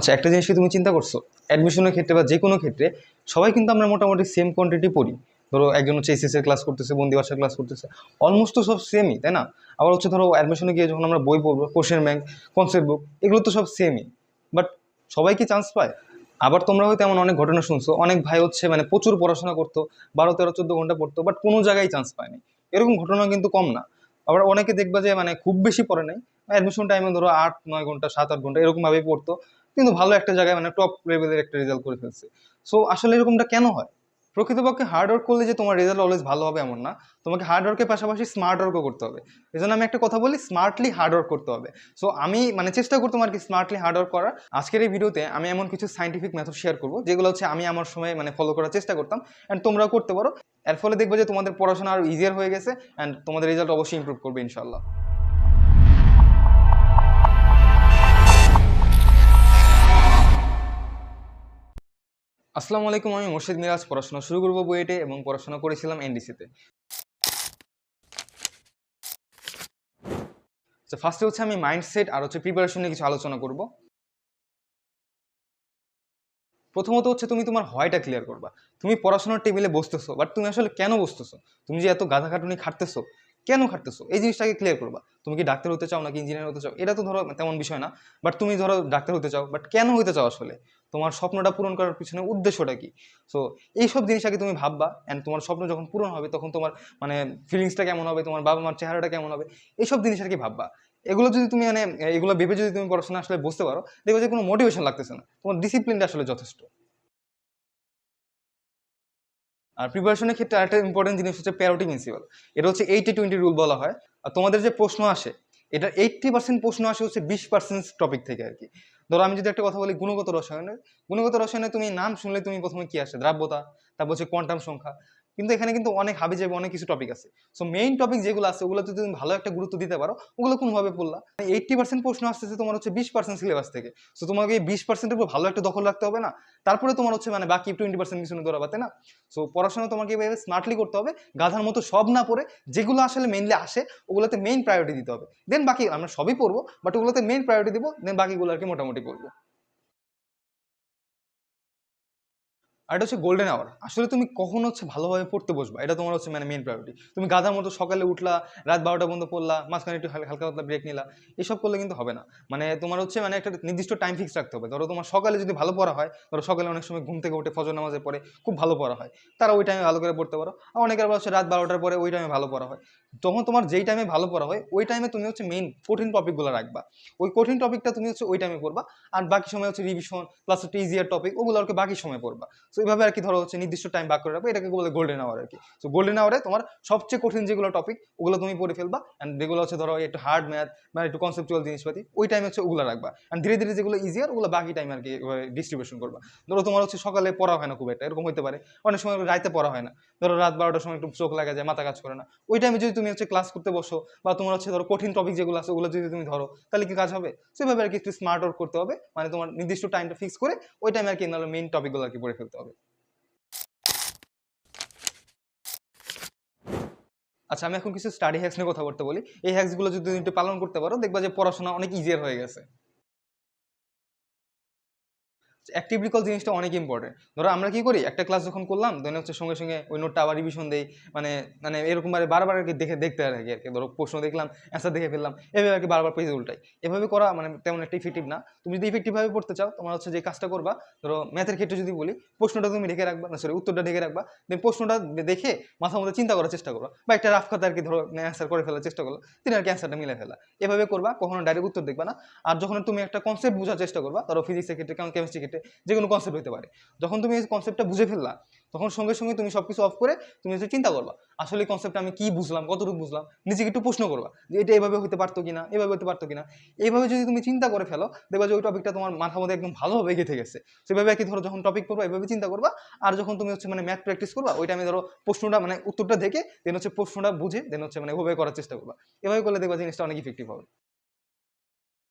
আচ্ছা, একটা জিনিস কি তুমি চিন্তা করছো? অ্যাডমিশনের ক্ষেত্রে বা যে কোনো ক্ষেত্রে সবাই কিন্তু আমরা মোটামুটি সেম কোয়ান্টিটি পড়ি। ধরো একজন হচ্ছে এসএস এর ক্লাস করতেছে, বন্দি ভাষার ক্লাস করতেছে, অলমোস্ট তো সব সেমই, তাই না? আবার হচ্ছে ধরো অ্যাডমিশনে গিয়ে যখন আমরা বই পড়বো, কোশ্চেন ব্যাংক, কনসেপ্ট বুক, এগুলো তো সব সেমই। বাট সবাই কি চান্স পায়? আবার তোমরা হয়তো এমন অনেক ঘটনা শুনছো, অনেক ভাই হচ্ছে মানে প্রচুর পড়াশোনা করতো, 12, 13, 14 ঘন্টা পড়তো, বাট কোনো জায়গায় চান্স পায়নি। এরকম ঘটনা কিন্তু কম না। আবার অনেকে দেখবা যে মানে খুব বেশি পড়ে নাই, অ্যাডমিশন টাইমে ধরো 8, 9 ঘন্টা, 7, 8 ঘন্টা এরকম ভাবেই পড়তো, কিন্তু ভালো একটা জায়গায় মানে টপ লেভেলের একটা রেজাল্ট করে ফেলছে। সো আসলে এরকমটা কেন হয়? প্রকৃতপক্ষে হার্ড ওয়ার্ক করলে যে তোমার রেজাল্ট অলওয়েজ ভালো হবে এমন না। তোমাকে হার্ড ওয়ার্কের পাশাপাশি স্মার্ট ওয়ার্কও করতে হবে। এই জন্য আমি একটা কথা বলি, স্মার্টলি হার্ড ওয়ার্ক করতে হবে। সো আমি মানে চেষ্টা করতাম আর কি স্মার্টলি হার্ড ওয়ার্ক করার। আজকের এই ভিডিওতে আমি এমন কিছু সাইন্টিফিক মেথড শেয়ার করবো যেগুলো হচ্ছে আমি আমার সময় মানে ফলো করার চেষ্টা করতাম, অ্যান্ড তোমরাও করতে পারো। এর ফলে দেখবে যে তোমাদের পড়াশোনা আরো ইজিয়ার হয়ে গেছে, অ্যান্ড তোমাদের রেজাল্ট অবশ্যই ইমপ্রুভ করবে ইনশাল্লাহ। আসসালামু আলাইকুম, আমি মোর্শেদ মিরাজ। পড়াশোনা শুরু করবো বুয়েটে এবং পড়াশোনা করেছিলাম এনডিসিতে। তো ফার্স্টে হচ্ছে আমি মাইন্ডসেট আর হচ্ছে প্রিপারেশন নিয়ে কিছু আলোচনা করব। প্রথমত হচ্ছে তুমি তোমার হয়টা ক্লিয়ার করবা। তুমি পড়াশোনার টেবিলে বসতেছো, বাট তুমি আসলে কেন বসতেছো? তুমি যে এত গাধা খাটুনি খাটতেছো, কেন খাটতেছো এই জিনিসটাকে ক্লিয়ার করবা। তুমি কি ডাক্তার হতে চাও নাকি ইঞ্জিনিয়ার হতে চাও, এটা তো ধরো তেমন বিষয় না। বাট তুমি ধরো ডাক্তার হতে চাও, বাট কেন হতে চাও আসলে? তোমার স্বপ্নটা পূরণ করার পিছনে উদ্দেশ্যটা কি? সো এইসব জিনিস আগে তুমি ভাববা, অ্যান্ড তোমার স্বপ্ন যখন পূরণ হবে তখন তোমার মানে ফিলিংসটা কেমন হবে, তোমার বাবা মার চেহারাটা কেমন হবে, এইসব জিনিস আর কি ভাববা। এগুলো যদি তুমি মানে এগুলো ভেবে যদি তুমি পড়াশোনা আসলে বুঝতে পারো, দেখবে যে কোনো মোটিভেশন লাগতেছে না, তোমার ডিসিপ্লিনটা আসলে যথেষ্ট। আর প্রিপারেশনের ক্ষেত্রে আরেকটা ইম্পর্টেন্ট জিনিস হচ্ছে প্যারোটি প্রিন্সিপাল। এটা হচ্ছে 80-20 রুল বলা হয়। আর তোমাদের যে প্রশ্ন আসে, এটা 80% প্রশ্ন আসে হচ্ছে 20% টপিক থেকে আর কি। ধরো আমি যদি একটা কথা বলি গুণগত রসায়নের, গুণগত রসায়নে তুমি নাম শুনলে তুমি প্রথমে কি আসে? দ্রাব্যতা, তারপর হচ্ছে কোয়ান্টাম সংখ্যা। কিন্তু এখানে কিন্তু অনেক হাবি যাবে, অনেক কিছু টপিক আছে। সো মেইন টপিক যেগুলো আছে ওগুলো যদি তুমি ভালো একটা গুরুত্ব দিতে পারো, ওগুলো কোনোভাবে পড়লা। 80% প্রশ্ন আসতেছে তোমার হচ্ছে 20% সিলেবাস থেকে। সো তোমাকে এই 20%-এর উপর ভালো একটা দখল রাখতে হবে না? তারপরে তোমার হচ্ছে মানে বাকি 20% পিছনে দৌড়াবাতে না। সো পড়াশোনা তোমাকে এভাবে স্মার্টলি করতে হবে, গাধার মতো সব না পড়ে যেগুলো আসলে মেইনলি আসে ওগুলোতে মেইন প্রায়োরিটি দিতে হবে। দেন বাকি আমরা সবই পড়বো, বাট ওগুলোতে মেইন প্রায়োরিটি দিব, দেন বাকিগুলো আর কি মোটামুটি পড়বো। আর এটা হচ্ছে গোল্ডেন আওয়ার। আসলে তুমি কখন হচ্ছে ভালোভাবে পড়তে বসবা, এটা তোমার হচ্ছে মানে মেন প্রায়োরিটি। তুমি গাধার মতো সকালে উঠলা, রাত 12টা পর্যন্ত পড়লা, মাঝখানে একটু হালকা পাতলা ব্রেক নিলা, এসব করলে কিন্তু হবে না। মানে তোমার হচ্ছে মানে একটা নির্দিষ্ট টাইম ফিক্স রাখতে হবে। ধরো তোমার সকালে যদি ভালো পড়া হয়, ধরো সকালে অনেক সময় ঘুম থেকে উঠে ফজর নামাজের পরে খুব ভালো পড়া হয়, তারা ওই টাইমে ভালো করে পড়তে পারো। আর অনেকের আবার হচ্ছে রাত 12টার পরে ওই টাইমে ভালো পড়া হয়। তখন তোমার যেই টাইমে ভালো পড়া হয় ওই টাইমে তুমি হচ্ছে মেইন কঠিন টপিকগুলো রাখবা। ওই কঠিন টপিকটা তুমি হচ্ছে ওই টাইমে পড়বা, আর বাকি সময় হচ্ছে রিভিশন প্লাস হচ্ছে ইজিয়ার টপিক, ওগুলো আর কি বাকি সময় পড়বা। সো এইভাবে আর কি ধরো হচ্ছে নির্দিষ্ট টাইম ভাগ করে রাখবো, এটাকে বলে গোল্ডেন আওয়ার আর কি। সো গোল্ডেন আওয়ারে তোমার সবচেয়ে কঠিন যেগুলো টপিক ওগুলো তুমি পড়ে ফেলবা, অ্যান্ড যেগুলো হচ্ছে ধরো একটু হার্ড ম্যাথ বা একটু কনসেপচুয়াল জিনিসপাতি ওই টাইমে হচ্ছে ওগুলো রাখবা, অ্যান্ড ধীরে ধীরে যেগুলো ইজিয়ার ওগুলো বাকি টাইম আর কি ডিস্ট্রিবিউশন করবা। ধরো তোমার হচ্ছে সকালে পড়া হয় না খুব একটা, এরকম হতে পারে। অনেক সময় রাতে পড়া হয় না, ধরো রাত 12টার সময় একটু চোখ লাগা যায়, মাথা কাজ করে না, ওই টাইমে যদি তুমি হচ্ছে ক্লাস করতে বসো, বা তোমার হচ্ছে ধরো কঠিন টপিক যেগুলো আছে ওগুলো যদি তুমি ধরো, তাহলে কি কাজ হবে? সেভাবে আর কি একটু স্মার্ট ওয়ার্ক করতে হবে, মানে তোমার নির্দিষ্ট টাইমটা ফিক্স করে ওই টাইমে আর কি মেইন টপিকগুলো আর কি পড়ে ফেলতে হবে। আচ্ছা, আমি এখন কিছু স্টাডি হ্যাক্স নিয়ে কথা বলতে বলি। এই হ্যাক্স গুলো যদি তুমি একটু পালন করতে পারো, দেখবা যে পড়াশোনা অনেক ইজিয়ার হয়ে গেছে। অ্যাক্টিভ রিকল জিনিসটা অনেক ইম্পর্টেন্ট। ধরো আমরা কি করি, একটা ক্লাস যখন করলাম দেন হচ্ছে সঙ্গে সঙ্গে ওই নোটটা আবার রিভিশন দেই, মানে মানে এরকম বারবার আর কি দেখতে থাকি আর কি। ধরো প্রশ্ন দেখলাম, অ্যান্সার দেখে ফেললাম, এভাবে আর কি বারবার পেজ উল্টাই। এভাবে করা মানে তেমন একটা ইফেক্টিভ না। তুমি যদি ইফেক্টিভ ভাবে পড়তে চাও, তোমার হচ্ছে যে কাজটা করবা, ধরো ম্যাথের ক্ষেত্রে যদি বলি, প্রশ্নটা তুমি ঢেকে রাখবা, না সরি উত্তরটা ঢেকে রাখবা, দেন প্রশ্নটা দেখে মাথার মধ্যে চিন্তা করার চেষ্টা করবা, বা একটা রাফ খাতা আর কি ধরো অ্যান্সার করে ফেলার চেষ্টা করলো, তিনি আর কি অ্যান্সারটা মিলে ফেলা। এভাবে করবা, কখনো ডাইরেক্ট উত্তর দেখবা না। আর যখন তুমি একটা কনসেপ্ট বোঝার চেষ্টা করবা, ধরো ফিজিক্সের ক্ষেত্রে, কেমিস্ট্রির ক্ষেত্রে, যে কোনো কনসেপ্ট হতে পারে, যখন তুমি এই কনসেপ্টটা বুঝে ফেললা, তখন সঙ্গে সঙ্গে তুমি সবকিছু অফ করে তুমি হচ্ছে চিন্তা করবা, আসলে কনসেপ্টটা আমি কি বুঝলাম, কতটুকু বুঝলাম, নিজেকে একটু প্রশ্ন করবা যে এটা এভাবে হতে পারতো কিনা, এভাবে হতে পারতো কিনা। এইভাবে যদি তুমি চিন্তা করে ফেলো, দেখবা যে ওই টপিকটা তোমার মাথার মধ্যে একদম ভালোভাবে গেঁথে গেছে। সেভাবে আর কি ধরো যখন টপিক পড়বা এভাবে চিন্তা করবা। আর যখন তুমি হচ্ছে মানে ম্যাথ প্র্যাকটিস করবা, ওই টাইমে ধরো প্রশ্নটা মানে উত্তরটা দেখে দেন হচ্ছে প্রশ্নটা বুঝে দেন হচ্ছে মানে ওভাবে করার চেষ্টা করবা। এভাবে করলে দেখবা জিনিসটা অনেক ইফেক্টিভ হবে।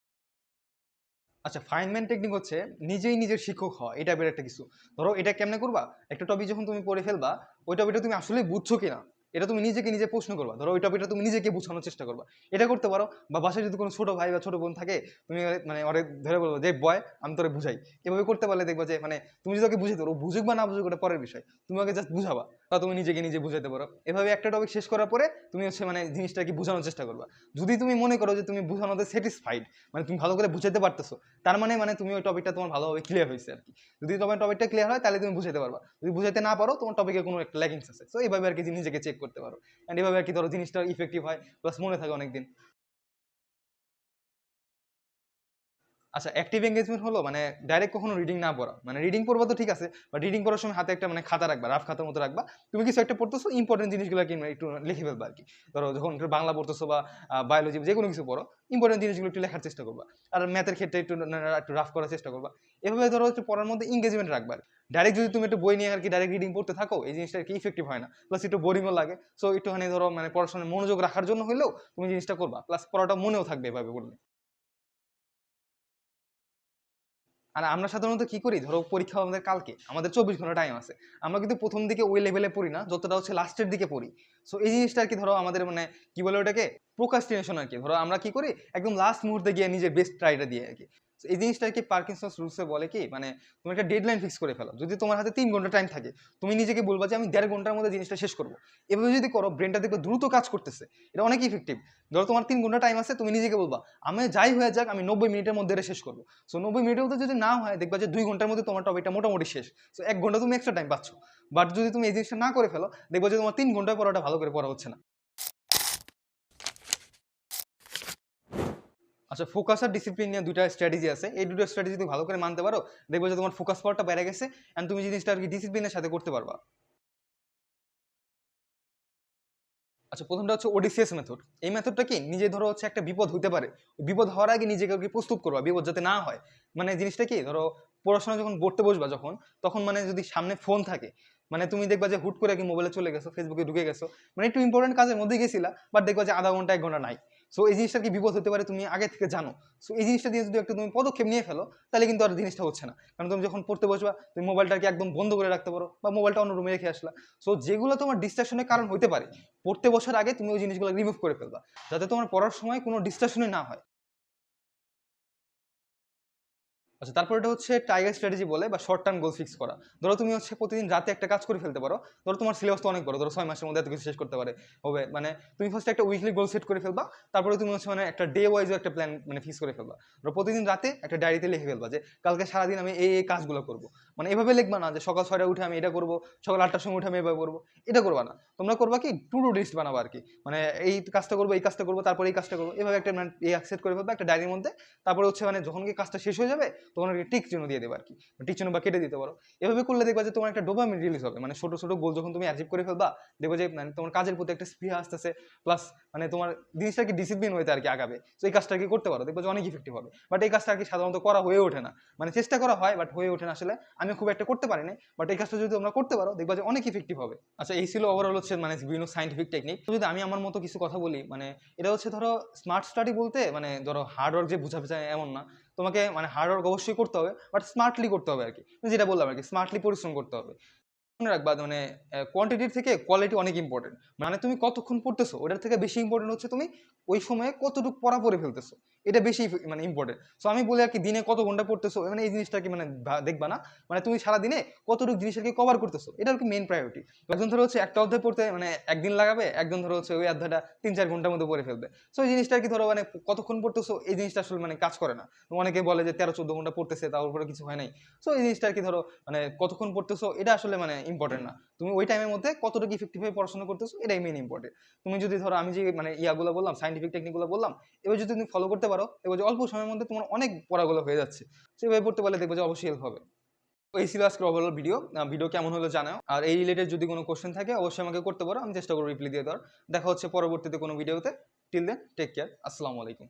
আচ্ছা, ফাইনম্যান টেকনিক হচ্ছে নিজেই নিজের শিক্ষক হওয়া, এটা টাইপের একটা কিছু। ধরো এটা কেমনে করবা, একটা টপিক যখন তুমি পড়ে ফেলবা, ওই টপিকটা তুমি আসলে বুঝছো কিনা, এটা তুমি নিজেকে নিজে প্রশ্ন করবা, ধরো ওই টপিকটা তুমি নিজেকে বোঝানোর চেষ্টা করবা, এটা করতে পারো। বা বাসায় যদি কোনো ছোট ভাই বা ছোট বোন থাকে, তুমি মানে ওরে ধরে বলবো যে বয় আমি তোরে বুঝাই, এভাবে করতে পারলে দেখবা যে মানে তুমি যদি ওকে বুঝাতে পারো, বুঝুক বা না বুঝুক ওটা পরের বিষয়, তুমি ওকে জাস্ট বুঝাবা বা তুমি নিজেকে নিজে বুঝাতে পারো। এভাবে একটা টপিক শেষ করার পরে তুমি হচ্ছে মানে জিনিসটাকে বোঝানোর চেষ্টা করবা। যদি তুমি মনে করো যে তুমি বোঝানোতে স্যাটিসফাইড, মানে তুমি ভালো করে বুঝাতে পারতেছো, তার মানে মানে তুমি ওই টপিকটা তোমার ভালোভাবে ক্লিয়ার হয়েছে আর কি। যদি তোমার টপিকটা ক্লিয়ার হয় তাহলে তুমি বুঝাতে পারবা, যদি বুঝাতে না পারো তোমার টপিকে কোনো একটা ল্যাকিংস আছে। সো এইভাবে আর কি নিজেকে চেক করতে পারো, অ্যান্ড এইভাবে আর কি ধরো জিনিসটা ইফেক্টিভ হয়, প্লাস মনে থাকে অনেকদিন। আচ্ছা, অ্যাক্টিভ এঙ্গেজমেন্ট হলো মানে ডাইরেক্ট কখনো রিডিং না পড়া। মানে রিডিং পড়বা তো ঠিক আছে, বাট রিডিং পড়ার সময় হাতে একটা মানে খাতা রাখবা, রাফ খাতার মতো রাখবা। তুমি কিছু একটা পড়তেছো, ইম্পর্টেন্ট জিনিসগুলো কি একটু লিখে ফেলবা আর কি। ধরো যখন একটু বাংলা পড়তেছো বা বায়োলজি যে কোনো কিছু পড়ো, ইম্পর্টেন্ট জিনিসগুলো একটু লেখার চেষ্টা করবা। আর ম্যাথের ক্ষেত্রে একটু রাফ করার চেষ্টা করবা। এভাবে ধরো একটু পড়ার মধ্যে এঙ্গেজমেন্ট রাখবা। ডাইরেক্ট যদি তুমি একটু বই নিয়ে আর কি ডাইরেক্ট রিডিং পড়তে থাকো, এই জিনিসটা আর কি ইফেক্টিভ হয় না, প্লাস একটু বোরিংও লাগে। সো একটুখানি ধরো মানে পড়াশোনায় মনোযোগ রাখার জন্য হলেও তুমি জিনিসটা করবা, প্লাস পড়াটা মনেও থাকবে এভাবে করলে। আর আমরা সাধারণত কি করি, ধরো পরীক্ষা আমাদের কালকে, আমাদের 24 ঘন্টা টাইম আছে, আমরা কিন্তু প্রথম দিকে ওই লেভেলে পড়ি না যতটা হচ্ছে লাস্টের দিকে পড়ি। সো এই জিনিসটা আর কি ধরো আমাদের মানে কি বলে ওটাকে, প্রোকাস্টিনেশন আর কি। ধরো আমরা কি করি, একদম লাস্ট মুহূর্তে গিয়ে নিজের বেস্ট ট্রাইটা দিয়ে আর কি। So এই জিনিসটা আর কি পার্কিনসন্স রুলসে বলে কি, মানে তুমি একটা ডেডলাইন ফিক্স করে ফেলো। যদি তোমার হাতে 3 ঘন্টা টাইম থাকে, তুমি নিজেকে বলবা যে আমি 1.5 ঘন্টার মধ্যে জিনিসটা শেষ করবো। এভাবে যদি করো, ব্রেনটা দেখবে দ্রুত কাজ করতেছে, এটা অনেক ইফেক্টিভ। ধরো তোমার 3 ঘন্টা টাইম আছে, তুমি নিজেকে বলবা আমি যাই হয়ে যাক আমি 90 মিনিটের মধ্যে এটা শেষ করবো। সো 90 মিনিটের মধ্যে যদি না হয়, দেখবা যে 2 ঘন্টার মধ্যে তোমার টপিকটা মোটামুটি শেষ। সো 1 ঘন্টা তুমি এক্সট্রা টাইম পাচ্ছ। বাট যদি তুমি এই জিনিসটা না করে ফেলো, দেখবা যে তোমার 3 ঘন্টায় পড়াটা ভালো করে পড়া হচ্ছে না। আচ্ছা, ফোকাস আর ডিসিপ্লিন নিয়ে দুইটা স্ট্র্যাটেজি আছে। এই দুটো স্ট্র্যাটেজি তুমি ভালো করে মানতে পারো, দেখবে যে তোমার ফোকাস পাওয়ারটা বেড়ে গেছে, এন্ড তুমি জিনিসটা আর কি ডিসিপ্লিনের সাথে করতে পারবা। আচ্ছা, প্রথমটা হচ্ছে ওডিসিএস মেথড। এই মেথডটা কি, নিজে ধরো হচ্ছে একটা বিপদ হইতে পারে, বিপদ হওয়ার আগে নিজেকে আর কি প্রস্তুত করবা, বিপদ যাতে না হয়। মানে জিনিসটা কি, ধরো পড়াশোনা যখন পড়তে বসবা যখন, তখন মানে যদি সামনে ফোন থাকে, মানে তুমি দেখবা যে হুট করে কি মোবাইলে চলে গেছো, ফেসবুকে ঢুকে গেছো, মানে একটু ইম্পর্টেন্ট কাজের মধ্যে গেছিলা, বাট দেখবা যে আধা ঘন্টা 1 ঘন্টা নাই। সো এই জিনিসটা কি বিপদ হতে পারে, তুমি আগে থেকে জানো। সো এই জিনিসটা দিয়ে যদি একটু তুমি পদক্ষেপ নিয়ে ফেলো, তাহলে কিন্তু আর জিনিসটা হচ্ছে না। কারণ তুমি যখন পড়তে বসবা, তুমি মোবাইলটাকে একদম বন্ধ করে রাখতে পারো, বা মোবাইলটা অন্য রুমে রেখে আসলা। সো যেগুলো তোমার ডিস্ট্রাকশনের কারণ হতে পারে, পড়তে বসার আগে তুমি ওই জিনিসগুলো রিমুভ করে ফেলবা, যাতে তোমার পড়ার সময় কোনো ডিস্ট্রাকশনই না হয়। আচ্ছা, তারপর এটা হচ্ছে টাইগার স্ট্র্যাটেজি বলে, বা শর্ট টার্ম গোল ফিক্স করা। ধরো তুমি হচ্ছে প্রতিদিন রাতে একটা কাজ করে ফেলতে পারো। ধরো তোমার সিলেবাস তো অনেক বড়, ধরো 6 মাসের মধ্যে এত কিছু শেষ করতে পারে হবে, মানে তুমি ফার্স্ট একটা উইকলি গোল সেট করে ফেলবা। তারপরে তুমি হচ্ছে মানে একটা ডে ওয়াইজও একটা প্ল্যান মানে ফিক্স করে ফেলবা। ধরো প্রতিদিন রাতে একটা ডায়েরিতে লিখে ফেলবা যে কালকে সারাদিন আমি এই কাজগুলো করবো। মানে এভাবে লিখবা না যে সকাল 6টায় উঠে আমি এটা করবো, সকাল 8টার সময় উঠে আমি এভাবে করবো, এটা করবা না। তোমরা করবা কি, টু ডু লিস্ট বানাবা আর কি। মানে এই কাজটা করবো, এই কাজটা করবো, তারপরে এই কাজটা করবো, এভাবে একটা মানে সেট করে ফেলবা একটা ডায়েরির মধ্যে। তারপরে হচ্ছে মানে যখন কি কাজটা শেষ হয়ে যাবে, তখন টিক চিহ্ন দিয়ে দেবে আর কি, টিক চিহ্ন বা কেটে দিতে পারো। এভাবে করলে দেখবা যে তোমার একটা ডোপামিন রিলিজ হবে, মানে ছোট ছোট গোল যখন তুমি অ্যাচিভ করে ফেলবা, দেখবে যে মানে তোমার কাজের প্রতি একটা স্পৃহা আসতেছে, প্লাস মানে তোমার জিনিসটা কি ডিসিপ্লিন হইতে আর কি আগাবে। তো এই কাজটা কি করতে পারো, দেখবো যে অনেক ইফেক্টিভ হবে। বাট এই কাজটা আর কি সাধারণত করা হয়ে ওঠে না, মানে চেষ্টা করা হয় বাট হয়ে ওঠে না আসলে। আমি খুব একটা করতে পারি না, বাট এই কাজটা যদি তোমরা করতে পারো, দেখবা যে অনেক ইফেক্টিভ হবে। আচ্ছা, এই ছিল ওভারঅল হচ্ছে মানে বিভিন্ন সাইন্টিফিক টেকনিক। যদি আমি আমার মতো কিছু কথা বলি, মানে এটা হচ্ছে ধরো স্মার্ট স্টাডি বলতে মানে ধরো হার্ড ওয়ার্ক যে বোঝাতে চায় এমন না। তোমাকে মানে হার্ড ওয়ার্ক অবশ্যই করতে হবে, বাট স্মার্টলি করতে হবে আর কি। যেটা বললাম আর কি, স্মার্টলি পরিশ্রম করতে হবে। মনে রাখবা মানে কোয়ান্টিটির থেকে কোয়ালিটি অনেক ইম্পর্টেন্ট। মানে তুমি কতক্ষণ পড়তেছো ওটার থেকে বেশি ইম্পর্টেন্ট হচ্ছে তুমি ওই সময়ে কতটুকু পড়া পড়ে ফেলতেছো, এটা বেশি মানে ইম্পর্টেন্ট। সো আমি বলি আর কি, দিনে কত ঘন্টা পড়তেছো, মানে এই জিনিসটা কি মানে দেখবা না, মানে তুমি সারা দিনে কতটুকু জিনিসের কি কভার করতেছো, এটা আর কি মেইন প্রায়োরিটি। একজন ধরো হচ্ছে একটা অধ্যায় পড়তে মানে একদিন লাগাবে, একজন ধরো হচ্ছে ওই অধ্যায়টা 3-4 ঘন্টার মধ্যে পড়ে ফেলবে। সো এই জিনিসটা কি ধরো মানে কতক্ষণ পড়তেছো, এই জিনিসটা আসলে মানে কাজ করে না। অনেকে বলে যে 13-14 ঘন্টা পড়তেছে, তার উপরে কিছু হয় নাই। সো এই জিনিসটা আর কি ধরো মানে কতক্ষণ পড়তেছো, এটা আসলে মানে ইম্পর্টেন্ট না। তুমি ওই টাইমের মধ্যে কতটুকু ইফেক্টিভভাবে পড়াশোনা করতেছো, এটাই মেইন ইম্পর্টেন্ট। তুমি যদি ধরো আমি যে মানে ইয়াগুলো বললাম, সাইন্টিফিক টেকনিকগুলো বললাম, এবার যদি তুমি ফলো করতে পারো, দেখবে যে অল্প সময়ের মধ্যে তোমার অনেক পড়াগুলো হয়ে যাচ্ছে। সেভাবে পড়তে পারলে দেখবে যে অবশ্যই হেল্প হবে। তো এই ছিল আজকের ওভারঅল ভিডিও। ভিডিও কেমন হলো জানাও, আর এই রিলেটেড যদি কোনো কোশ্চেন থাকে অবশ্যই আমাকে করতে পারো, আমি চেষ্টা করবো রিপ্লাই দিয়ে দেওয়ার। দেখা হচ্ছে পরবর্তীতে কোনো ভিডিওতে। টিল দেন টেক কেয়ার, আসসালামু আলাইকুম।